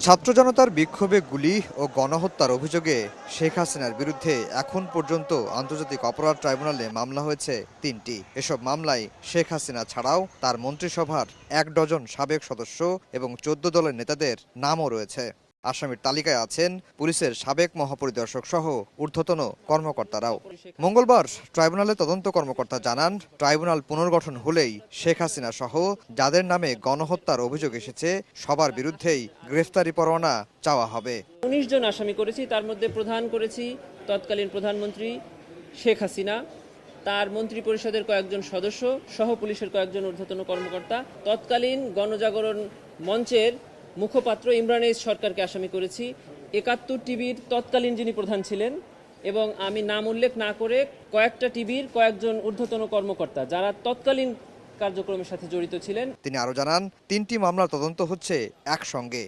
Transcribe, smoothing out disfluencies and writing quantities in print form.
ছাত্র জনতার বিক্ষোভে গুলি ও গণহত্যার অভিযোগে শেখ হাসিনার বিরুদ্ধে এখন পর্যন্ত আন্তর্জাতিক অপরাধ ট্রাইব্যুনালে মামলা হয়েছে ৩টি। এসব মামলায় শেখ হাসিনা ছাড়াও তার মন্ত্রিসভার ১ ডজন সাবেক সদস্য এবং ১৪ দলের নেতাদের নামও রয়েছে। আসামির তালিকায় আছেন পুলিশের সাবেক মহাপরিদর্শক সহ ঊর্ধ্বতন কর্মকর্তারাও। মঙ্গলবার ট্রাইব্যুনালে তদন্ত কর্মকর্তা জানান, ট্রাইব্যুনাল পুনর্গঠন হলেই শেখ হাসিনা সহ যাদের নামে গণহত্যার অভিযোগ এসেছে সবার বিরুদ্ধেই গ্রেফতারি পরোয়ানা চাওয়া হবে। ১৯ জন আসামি করেছি, তার মধ্যে প্রধান করেছি তৎকালীন প্রধানমন্ত্রী শেখ হাসিনা, তার মন্ত্রী পরিষদের কয়েকজন সদস্য সহ পুলিশের কয়েকজন ঊর্ধ্বতন কর্মকর্তা, তৎকালীন গণজাগরণ মঞ্চের মুখপাত্র ইমরান এইচ সরকারকে আসামি করেছি, ৭১ টিভির তৎকালীন যিনি প্রধান ছিলেন এবং আমি নাম উল্লেখ না করে কয়েকটা টিভির কয়েকজন ঊর্ধ্বতন কর্মকর্তা যারা তৎকালীন কার্যক্রমের সাথে জড়িত ছিলেন। তিনি আরও জানান, ৩টি মামলার তদন্ত হচ্ছে একসঙ্গে।